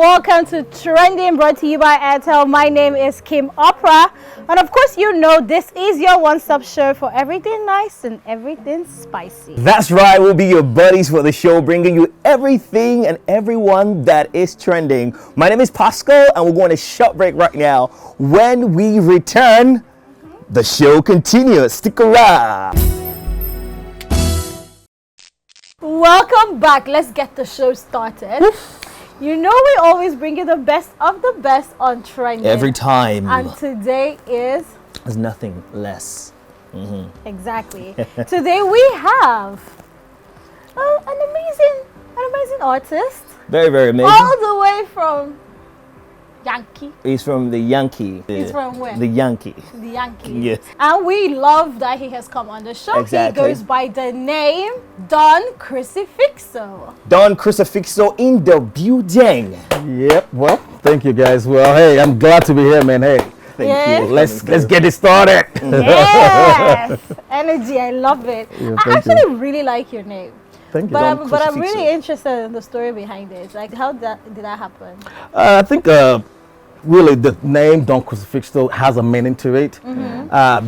welcome to Trending, brought to you by Airtel. My name is Kim Opera, and of course you know this is your one-stop show for everything nice and everything spicy. That's right, we'll be your buddies for the show, bringing you everything and everyone that is trending. My name is Pascal, and we're going to short break right now. When we return, the show continues. Stick around. Welcome back. Let's get the show started. You know we always bring you the best of the best on Trending. Every time. And today is... There's nothing less. Exactly. Today we have an amazing artist. Very, very amazing. All the way from Yankee. He's from the Yankee. He's from where? The Yankee. The Yankee. Yes. And we love that he has come on the show. Exactly. He goes by the name Don CRUCIFIXTO. Don CRUCIFIXTO in the building. Yep. Well, thank you guys. Well, hey, I'm glad to be here, man. Hey, Thank you. let's get it started. Yes. Energy. I love it. Yeah, I actually really like your name. Thank you. But Don I'm really CRUCIFIXTO. interested in the story behind it. Like, how did that happen? I think really the name Don CRUCIFIXTO has a meaning to it.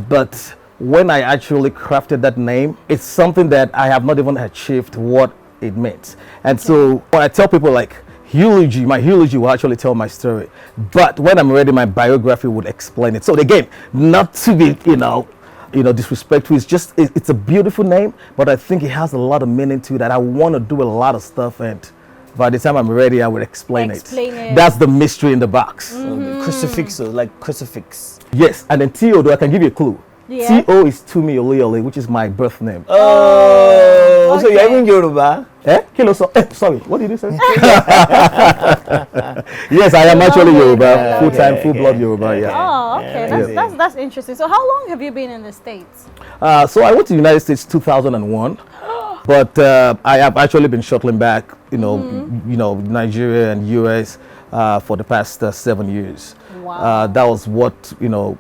But when I actually crafted that name, it's something that I have not even achieved what it meant. And so when I tell people like my eulogy will actually tell my story. But when I'm ready, my biography would explain it. So again, not to be, disrespectful. It's a beautiful name, but I think it has a lot of meaning to it that I want to do a lot of stuff, and by the time I'm ready, I will explain it. That's the mystery in the box. CRUCIFIXTO, like crucifix. Yes, and then T.O., though, I can give you a clue. Yeah. T.O. is Tumi Oliole, which is my birth name. Oh, so okay. you're even Yoruba? Sorry, what did you say? Yes, I am actually Yoruba, full-time, full-blood Yoruba, yeah. Oh, okay. That's interesting. So how long have you been in the States? So I went to the United States 2001. But I have actually been shuttling back, Nigeria and US for the past 7 years. Wow. That was what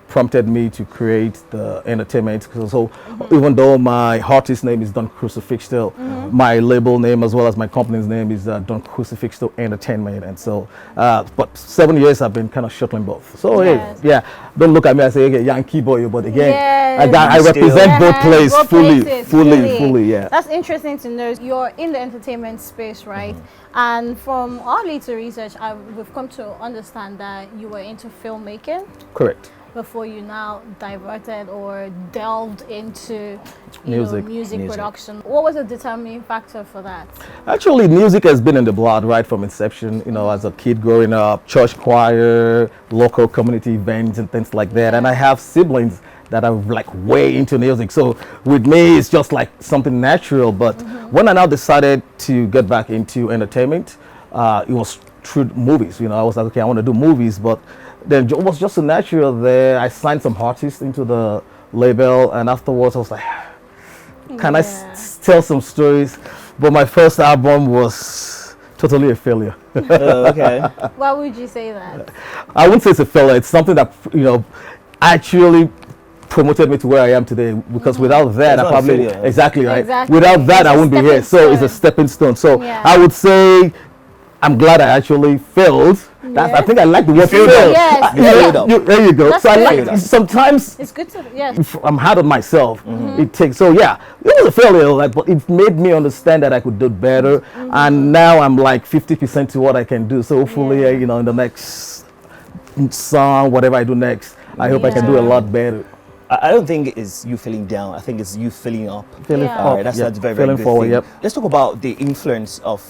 prompted me to create the entertainment. So even though my artist name is Don CRUCIFIXTO, my label name as well as my company's name is Don CRUCIFIXTO Entertainment. And so, but 7 years I've been kind of shuttling both. So Yes. hey, don't look at me and say, okay, Yankee boy, but again, Yes. I represent both places Both fully, places, fully, yeah. That's interesting to know. You're in the entertainment space, right? And from our little research, we've come to understand that you were into filmmaking Correct. before you now diverted or delved into Music. music production. What was the determining factor for that? Actually, music has been in the blood right from inception. As a kid growing up, church choir, local community events and things like that. And I have siblings that are like way into music. So with me, it's just like something natural. But when I now decided to get back into entertainment, it was through movies. I was like, okay, I want to do movies. But then it was just so natural there. I signed some artists into the label. And afterwards, I was like, can I tell some stories? But my first album was totally a failure. Okay. Why would you say that? I wouldn't say it's a failure. It's something that, actually promoted me to where I am today, because without that, I probably exactly right. Exactly. Without that, It's I a wouldn't be here. So it's a stepping stone. So I would say I'm glad I actually failed. I think I like the word fail. Yes. There you go. That's So I good. like sometimes It's good to, yes. if I'm hard on myself. It takes it was a failure, but it made me understand that I could do better, and now I'm like 50% to what I can do. So hopefully, in the next song, whatever I do next, I hope I can do a lot better. I don't think it's you feeling down. I think it's you feeling up. Feeling Yeah. All right, that's very, very feeling good forward. thing. Yep. Let's talk about the influence of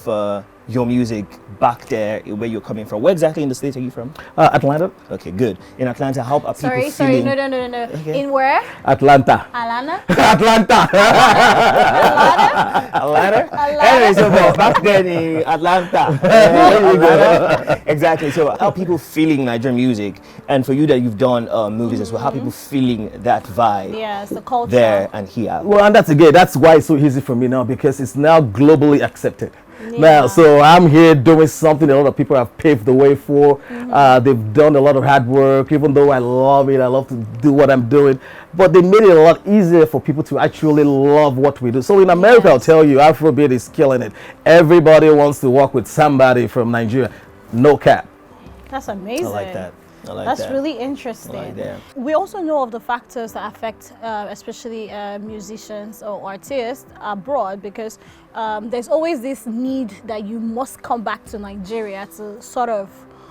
your music back there, where you're coming from. Where exactly in the States are you from? Atlanta. Okay, good. In Atlanta, how are people Sorry, feeling? no. Okay. In where? Atlanta. Alana? Atlanta. Atlanta? Anyway, so back then in Atlanta. Atlanta. Exactly. So how are people feeling Nigerian music? And for you that you've done movies as well, how are people feeling that vibe Yes, the culture. there and here? Well, and that's why it's so easy for me now, because it's now globally accepted. Now, so I'm here doing something a lot of people have paved the way for. They've done a lot of hard work, even though I love it. I love to do what I'm doing. But they made it a lot easier for people to actually love what we do. So in America, I'll tell you, Afrobeat is killing it. Everybody wants to work with somebody from Nigeria. No cap. That's amazing. I like that. I like That's that. really interesting. I like that. We also know of the factors that affect especially musicians or artists abroad, because there's always this need that you must come back to Nigeria to sort of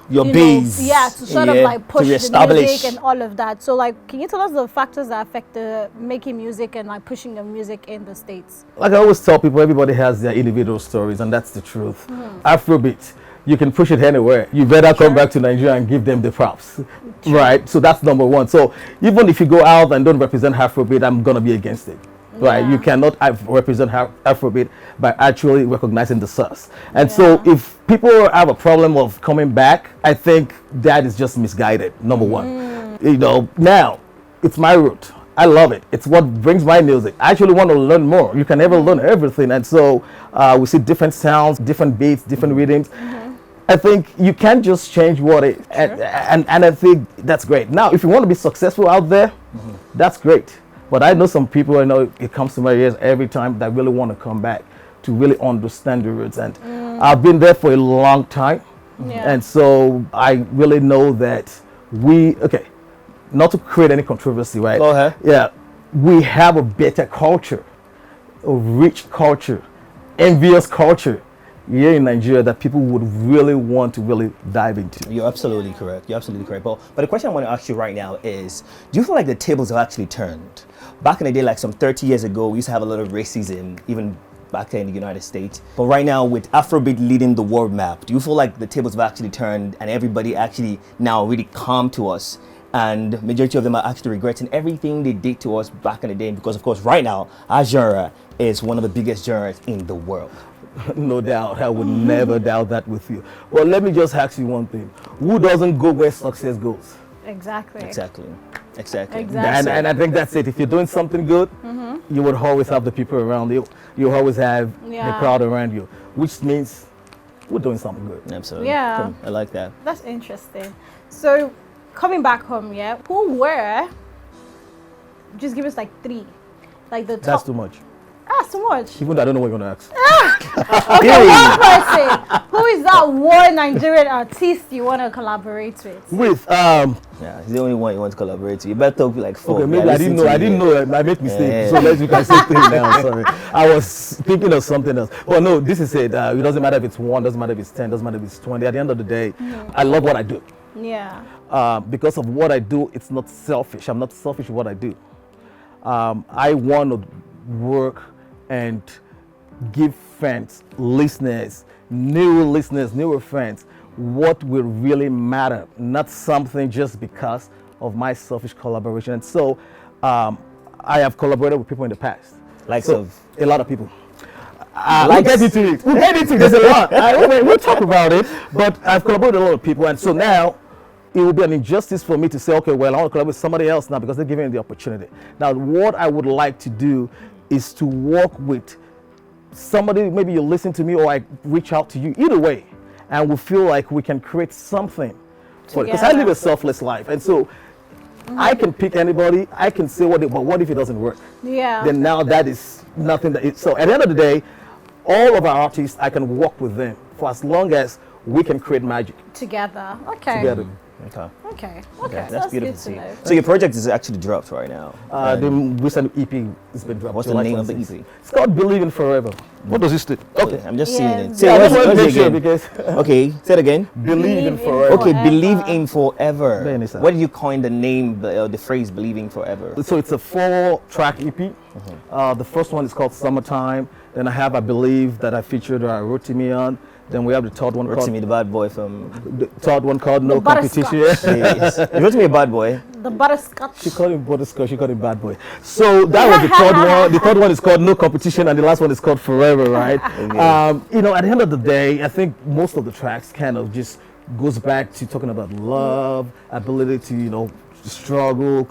Your you base. know, yeah, to sort of Yeah, like to push the reestablish. music and all of that. So like, can you tell us the factors that affect the making music and like pushing the music in the States? Like I always tell people, everybody has their individual stories, and that's the truth. Afrobeat, you can push it anywhere. You better come back to Nigeria and give them the props, right? So that's number one. So even if you go out and don't represent Afrobeat, I'm gonna be against it. Right, Yeah. you cannot represent Afrobeat by actually recognizing the source. And so if people have a problem of coming back, I think that is just misguided, number one. You know, now, it's my route. I love it. It's what brings my music. I actually want to learn more. You can never learn everything. And so we see different sounds, different beats, different rhythms. I think you can't just change what it, and I think that's great. Now, if you want to be successful out there, that's great. But I know some people, I know it comes to my ears every time, that really want to come back to really understand the roots. And I've been there for a long time. Yeah. And so I really know that not to create any controversy, right? Go ahead. Yeah, we have a better culture, a rich culture, envious culture here in Nigeria that people would really want to really dive into. You're absolutely correct. You're absolutely correct. But the question I want to ask you right now is, do you feel like the tables have actually turned? Back in the day, like some 30 years ago, we used to have a lot of racism, even back there in the United States. But right now, with Afrobeat leading the world map, do you feel like the tables have actually turned and everybody actually now really come to us? And majority of them are actually regretting everything they did to us back in the day, because of course right now our genre is one of the biggest genres in the world. No doubt, I would never doubt that with you. Well, let me just ask you one thing. Who doesn't go where success goes? Exactly. Exactly. And I think that's it. If you're doing something good, you would always have the people around you. You always have the crowd around you, which means we're doing something good. Absolutely. Yeah. Cool. I like that. That's interesting. So, coming back home, who were, just give us like three, like the top. That's too much. That's too much. Even though I don't know what you're going to ask. Okay, one person. Who is that one Nigerian artist you want to collaborate with? With Yeah, he's the only one you want to collaborate with. You better talk like four. okay, maybe I didn't know. I made mistake. Yeah. So let's you can say things now. Sorry, I was thinking of something else. Well, no, this is it. It doesn't matter if it's 1, doesn't matter if it's 10, doesn't matter if it's 20. At the end of the day, I love what I do. Yeah. Because of what I do, it's not selfish. I'm not selfish with what I do. I want to work and give fans, listeners, newer fans, what will really matter, not something just because of my selfish collaboration. And so I have collaborated with people in the past. A lot of people. We'll get into it. There's a lot. We'll talk about it. But I've collaborated with a lot of people. And so now, it would be an injustice for me to say, okay, well, I want to collaborate with somebody else now because they're giving me the opportunity. Now, what I would like to do is to work with somebody, maybe you listen to me or I reach out to you, either way, and we feel like we can create something. Because I live a selfless life, and so I can pick anybody, I can say but what if it doesn't work? Yeah. Then now that is nothing so at the end of the day, all of our artists, I can work with them for as long as we can create magic. Together. Okay. Together. Okay. That's beautiful good to see. know. So your project is actually dropped right now. The recent EP has been dropped. What's the July name of the 26th. EP? It's called Believing Forever. What does this do? Okay. I'm just seeing it. Yeah, Say I it just want to once make sure again. because Okay, say it again. Believe in in forever. Okay, Forever. believe in forever. Very nice. What did you coin the name, the phrase "believing forever"? So it's a 4-track EP. The first one is called Summertime. Then I have I Believe that I featured Roii on. Then we have the third one Rotimi, the bad boy from. called No Butterscotch. Competition. Yes. Rotimi, a bad boy. The butterscotch. She called him Butterscotch, she called him Bad Boy. So that was the third one. The third one is called No Competition, and the last one is called Forever, right? Okay. At the end of the day, I think most of the tracks kind of just goes back to talking about love, ability to, struggle,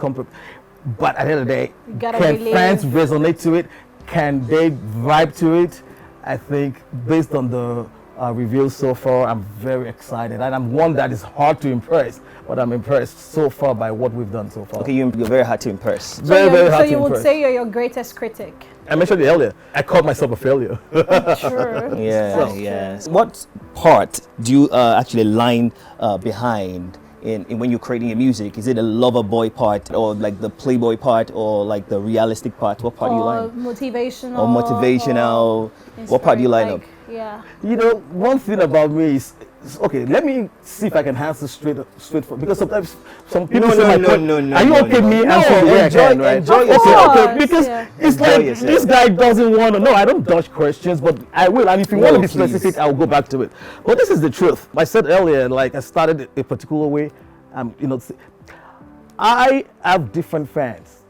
but at the end of the day, gotta can believe. fans resonate to it? Can they vibe to it? I think based on the reviews so far, I'm very excited, and I'm one that is hard to impress, but I'm impressed so far by what we've done so far. Okay, you're very hard to impress. So very you hard to would impress. say you're your greatest critic. I mentioned it earlier. I called myself a failure. True. Yeah, yes. What part do you actually line behind in when you're creating your music? Is it a lover boy part, or like the playboy part, or like the realistic part? What part do you line? Motivational. Or motivational? What part do you line up? Yeah. You know, one thing about me is okay. Let me see if I can answer straight because sometimes some people say my point. Are you okay? Me answering? Yeah, enjoy okay, yourself. okay. Because it's like yourself. this guy doesn't want to. No, I don't dodge questions, but I will. And if you want to be specific, I'll go back to it. But this is the truth. I said earlier, like I started a particular way. You know, I have different fans.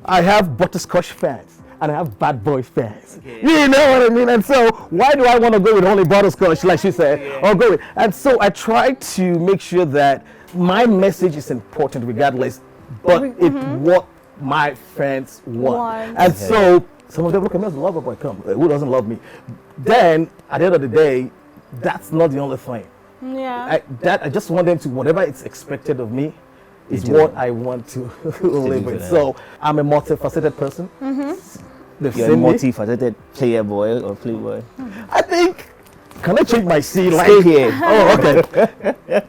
I have butterscotch fans. And I have bad boy fans. Okay. You know what I mean? And so why do I want to go with only butterscotch, like she said, or go with? And so I try to make sure that my message is important regardless, but it's what my fans want. And so some of them look at me as a lover boy, come, who doesn't love me? Then at the end of the day, that's not the only thing. Yeah. I just want them to, whatever it's expected of me, is what I want to live with. So I'm a multifaceted person. You're a multifaceted player boy or playboy. I think. Can I change my C? Stay here. Oh, okay.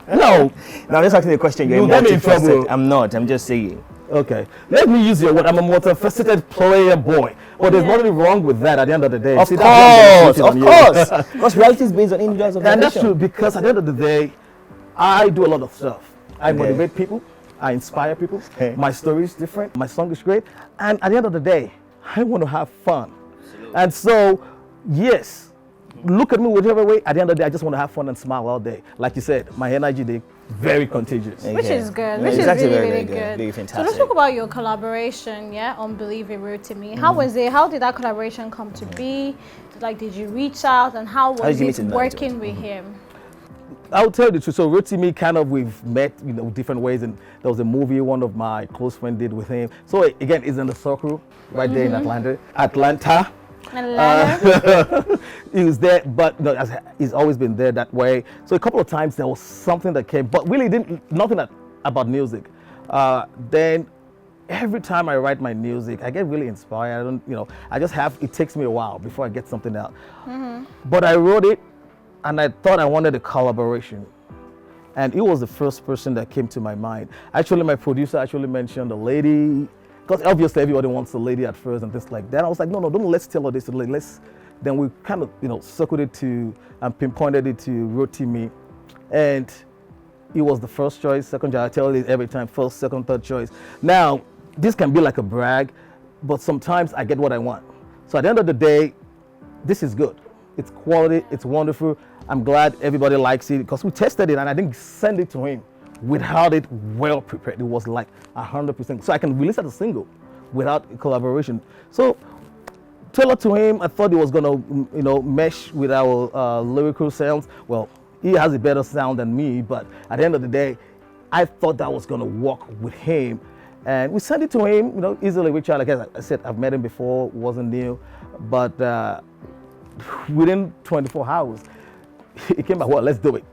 No. Now let's ask you a question. You're get me in trouble. multifaceted. I'm not. I'm just saying. Okay. Let me use your word. I'm a multifaceted player boy. But there's nothing wrong with that at the end of the day. Of course. Because reality is based on individuals. And that's true, because at the end of the day, I do a lot of stuff. I motivate people. I inspire people. My story is different. My song is great. And at the end of the day, I want to have fun. Absolutely. And so, yes, look at me whichever way. At the end of the day, I just want to have fun and smile all day. Like you said, my energy, they very contagious. Okay. Which is good. Which is really good. Very fantastic. So let's talk about your collaboration, Unbelievable to Me. How was it? How did that collaboration come to be? Like, did you reach out, and how was it working with him? I'll tell you the truth. So Rotimi, kind of, we've met, different ways, and there was a movie one of my close friends did with him. So again, it's in the circle right there in Atlanta. He was there, but he's always been there that way. So a couple of times there was something that came, but really nothing about music. Then every time I write my music, I get really inspired. It takes me a while before I get something out. But I wrote it, and I thought I wanted a collaboration. And he was the first person that came to my mind. Actually, my producer actually mentioned a lady, because obviously everybody wants a lady at first and things like that. I was like, no, let's tell her this. Then we kind of, circled it and pinpointed it to Rotimi. And it was the first choice, second choice. I tell you every time, first, second, third choice. Now, this can be like a brag, but sometimes I get what I want. So at the end of the day, this is good. It's quality, it's wonderful. I'm glad everybody likes it, because we tested it and I didn't send it to him without it well prepared. It was like 100%. So I can release it as a single without a collaboration. So tell it to him. I thought it was gonna, mesh with our lyrical sounds. Well, he has a better sound than me, but at the end of the day, I thought that was gonna work with him. And we sent it to him, easily reach out. Like I said, I've met him before, wasn't new, but within 24 hours, he came back, well, let's do it.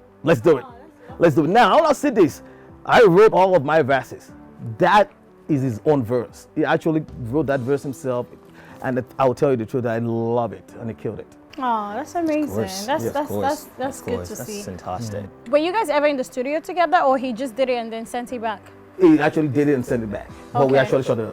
Now, I'll say this. I wrote all of my verses. That is his own verse. He actually wrote that verse himself, and I'll tell you the truth, I love it, and he killed it. Oh, that's amazing. That's good to see. That's fantastic. Were you guys ever in the studio together, or he just did it and then sent it back? He actually did it and sent it back. But we actually shot a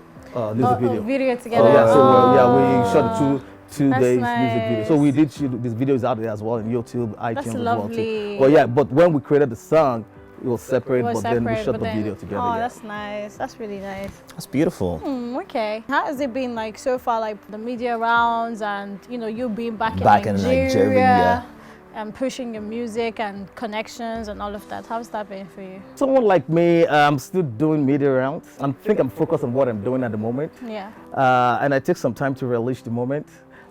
music video. Together. We shot two days nice. music video. So we did shoot this videos out there as well in YouTube, iTunes That's as lovely. well too. But when we created the song, it was separate, then we shot the video together. Oh, that's nice. That's really nice. That's beautiful. Okay. How has it been like so far, like the media rounds and you being back in Nigeria and pushing your music and connections and all of that? How's that been for you? Someone like me, I'm still doing media rounds. I think I'm focused on what I'm doing at the moment. Yeah. And I take some time to relish the moment.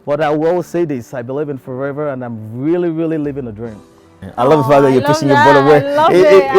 But I will always say this, I believe in forever, and I'm really, really living a dream. I love the fact that you're pushing your body away.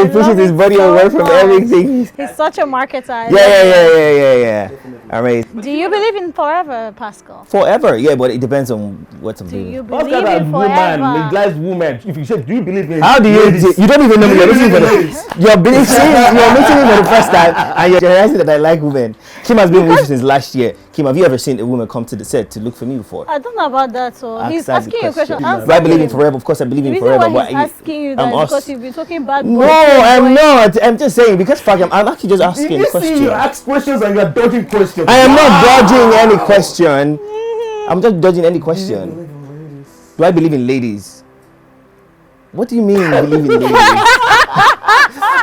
It pushes his body away from everything. He's such a marketer. Yeah. I mean, Do you believe in forever, Pascal? forever, yeah, but it depends on what's Do available. you What's believe that in woman, forever? legalized woman? If you say, do you believe in How do you? ladies? You don't even know me. You're listening for the. You're meeting me for the first time, and you're realizing that I like women. Kim has been with me since last year. Kim, have you ever seen a woman come to the set to look for me before? I don't know about that. So he's Ask that asking you a question. Answer Do I believe in him. forever? Of course, I believe The in reason forever. why he's asking you that I'm is because us. you've been talking bad. No, boy, I'm boy. not. I'm just saying because fuck, I'm actually just asking You a see, question. you ask questions and you're dodging questions. I am not dodging any question. I'm just dodging any question. Do I believe in ladies? What do you mean believe in ladies?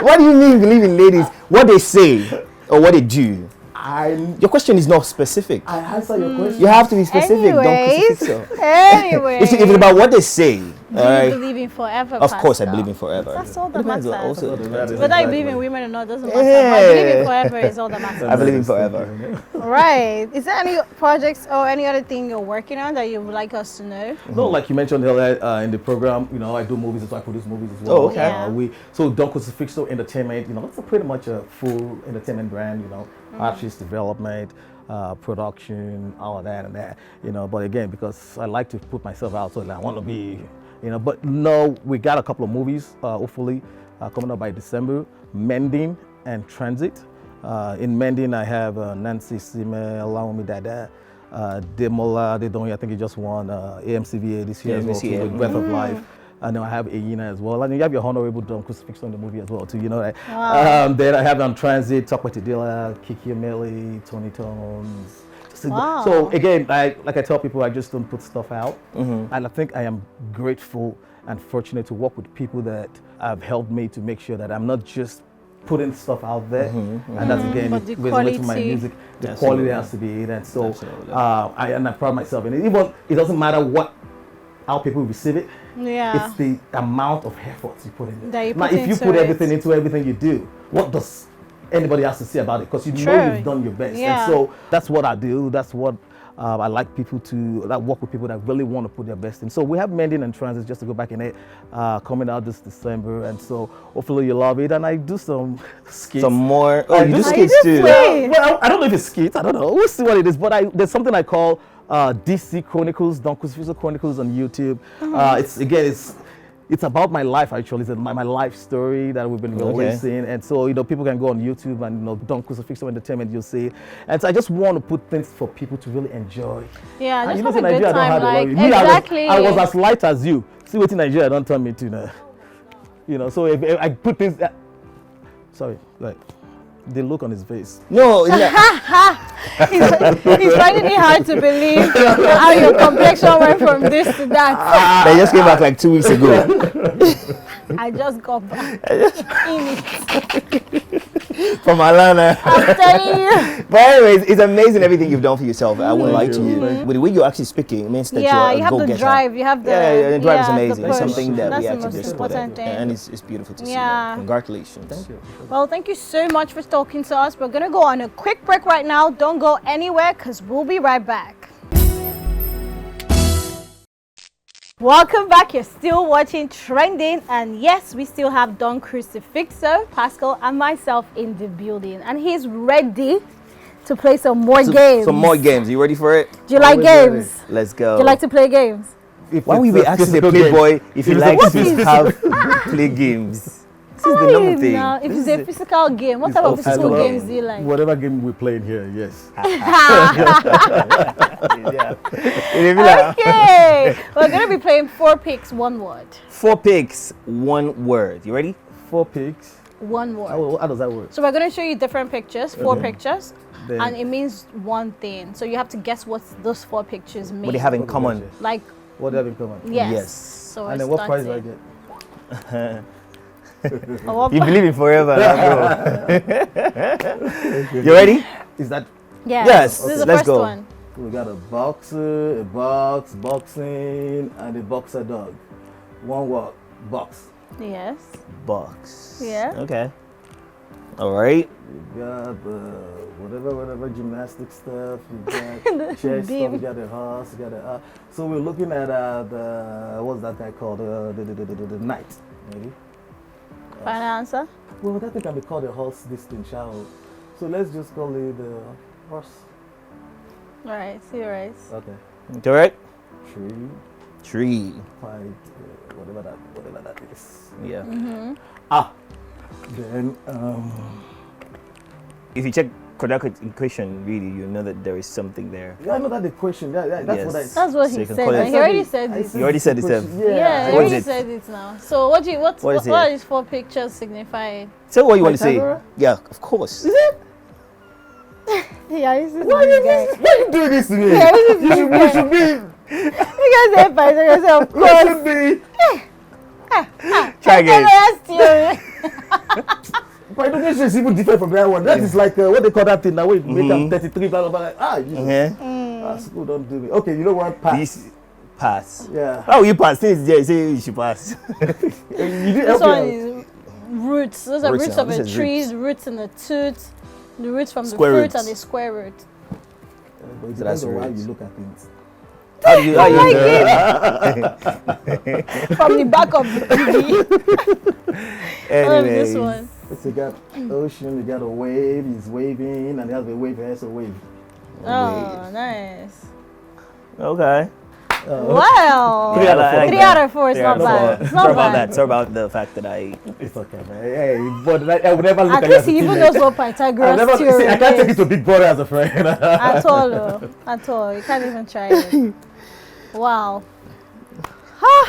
What do you mean believe in ladies? What they say or what they do? Your question is not specific. I answer your question. You have to be specific. Don't Anyways, crucifix. anyway. If it's about what they say, Do you alright? believe in forever? Of course, I Pascal? believe in forever. That's all that Depends on matters. also. Whether you believe in women or not doesn't matter. But I believe in forever is all that matters. I believe in forever. Right. Is there any projects or any other thing you're working on that you would like us to know? No, like you mentioned earlier in the program, you know, I do movies, so I produce movies as well. Oh, okay. Yeah. So Don CRUCIFIXTO Entertainment, you know, that's pretty much a full entertainment brand, you know, artist development, production, all of that and that, you know. But again, because I like to put myself out, so I want to be, you know. But no, we got a couple of movies, hopefully, coming up by December, Mending and Transit. In Mending, I have Nancy Sime, Allow-Me Dada, Demola, I think he just won AMCVA this year as well, too, with Breath of Life. And then I have Aina as well. And you have your Honorable Don CRUCIFIXTO in the movie as well, too, you know that. Wow. Then I have on Transit, Talk Dilla, Kiki Ameli, Tony Tones. Wow. So again, like I tell people, I just don't put stuff out. And I think I am grateful and fortunate to work with people that have helped me to make sure that I'm not just putting stuff out there. And that's again, But the with my quality. music, the Absolutely. quality has to be it. And so I pride myself in it. Even it doesn't matter how people receive it. Yeah. It's the amount of effort you put in it. That you Now, put if you into put it. everything into everything you do, what does anybody else to say about it? Because you True. know you've done your best. Yeah. And so that's what I do. That's what I like people to work with people that really want to put their best in. So we have Mending and Transit, just to go back in it, coming out this December. And so hopefully you love it. And I do some skits. Some more. Oh, you do do skits just too. wait. Well, I don't know if it's skits. I don't know. We'll see what it is. But there's something I call DC Chronicles, Don CRUCIFIXTO Chronicles on YouTube. It's about my life actually. It's my life story that we've been releasing, and so people can go on YouTube and Don CRUCIFIXTO Entertainment. You'll see it. And so I just want to put things for people to really enjoy. Yeah, And just you know, have a in good Nigeria, I time. don't have Like, it. Me, exactly. I was as light as you. See what in Nigeria don't turn me to, So if I put things, sorry, like the look on his face. No, he's finding it hard to believe how your complexion went from this to that. they just came back like 2 weeks ago. I just got back in it. From Atlanta. I'm telling you. But anyways, it's amazing everything you've done for yourself. I won't lie to you. With the way you're actually speaking, it means that Yeah, you're you a have the go-getter. drive. You have the Yeah, the drive is the amazing. It's push. something that That's we the actually most just put in. important thing. And it's beautiful to see. Yeah. Congratulations. Thank you. Well, thank you so much for talking to us. We're gonna go on a quick break right now. Don't go anywhere because we'll be right back. Welcome back. You're still watching Trending, and yes, we still have Don CRUCIFIXTO, Pascal, and myself in the building, and he's ready to play some more games. Some more games. You ready for it? Do you like games? Let's go. Do you like to play games? Why would we be asking the playboy if he likes to have play games? This is the normal thing. Now, if it's a physical game, what type of physical games do you like? Whatever game we play in here, yes. Okay, we're gonna be playing 4 picks, 1 word. 4 picks, 1 word. You ready? 4 picks. 1 word. How does that work? So we're going to show you different pictures, 4 pictures, Then- and it means one thing. So you have to guess what those 4 pictures mean. What do you have in common? Like, What do you have in common? yes. Yes. So And we're then what prize do I starting. get? Oh, what You pri- believe in forever, bro. You ready? Is that Yes. Yes, This is the let's first go. one. we got a boxer, a box, boxing, and a boxer dog. 1 word, box. Yes. Box. Yeah. Okay. All right. You got whatever gymnastic stuff. You got chess stuff. beam. You got a horse. You got a. So we're looking at the what's that guy called? The knight, maybe. Final answer? Well, that thing can be called a horse. This thing, shall. So let's just call it the horse. Right, sea rice. Okay. Correct? Tree. Tree. Fight. Whatever that is. Yeah. Then If you check correct equation, really, you know that there is something there. yeah, I know that the question. That's Yes. what I. That's what So he you can said. call it- And he already said I this. You already said the it, question. Seb. Yeah, he What is already it? said it now. So what What is what it? is 4 pictures signifying? So what you want to say? Pythagoras? Yeah, of course. Is it? Yeah, this is Why this guy. are you doing this to me? Yeah, this is You should be. You guys say Pythagoras, of You course. should be. Try again. Pythagoras theorem. Pythagoras is even different from that one. That is like what they call that thing now. Wait, make them 33, blah, blah, blah. Ah, Jesus. Yeah. School don't do me. Okay, you know what? Pass. This pass. Yeah. How will you pass? Since there, say you should pass. You did This help one me out. is roots. Those are Roots roots now. of This a is tree, roots. roots in the tooth, the roots from Square the fruit roots. and the square root. But it So that's depends on how roots. you look at things. How do you? How you From the back of the TV. I love Anyways. this one. You got ocean, you got a wave, he's waving, and the other wave has a wave. Oh, nice. Okay. Wow. Three out of four. 3 out of 4 is Three not out of four. bad. It's Sorry not about bad. that. Sorry about the fact that I. It's okay, man. Hey, but I would never look At at you least as a he even teammate. knows what I Pythagoras never see, theorem I can't take it is. to Big Brother as a friend. At all, oh. At all. You can't even try it. Wow.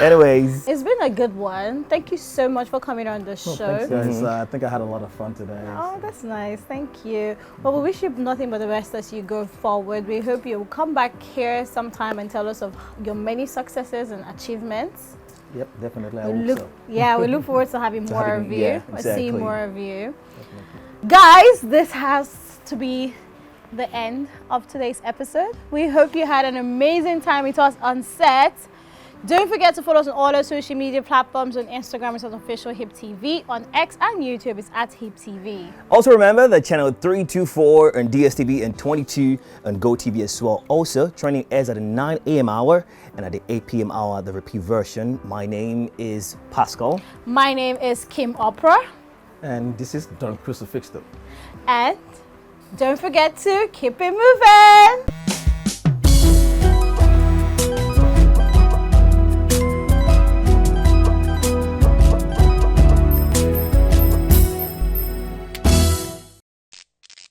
Anyways. It's been a good one. Thank you so much for coming on the show. Thanks, guys. I think I had a lot of fun today. Oh, that's nice. Thank you. Well, we wish you nothing but the best as you go forward. We hope you'll come back here sometime and tell us of your many successes and achievements. Yep, definitely. I We hope look, so. yeah, we look forward to having more having- of you. yeah, Or exactly. seeing more of you. Guys, this has to be the end of today's episode. We hope you had an amazing time with us on set. Don't forget to follow us on all our social media platforms. On Instagram, it's on official Hip TV. On X and YouTube, it's at Hip TV. Also remember that channel 324 on DSTV and 22 on GoTV as well. Also, training airs at the 9 a.m. hour and at the 8 p.m. hour, the repeat version. My name is Pascal. My name is Kim Opera. And this is Don CRUCIFIXTO. And don't forget to keep it moving.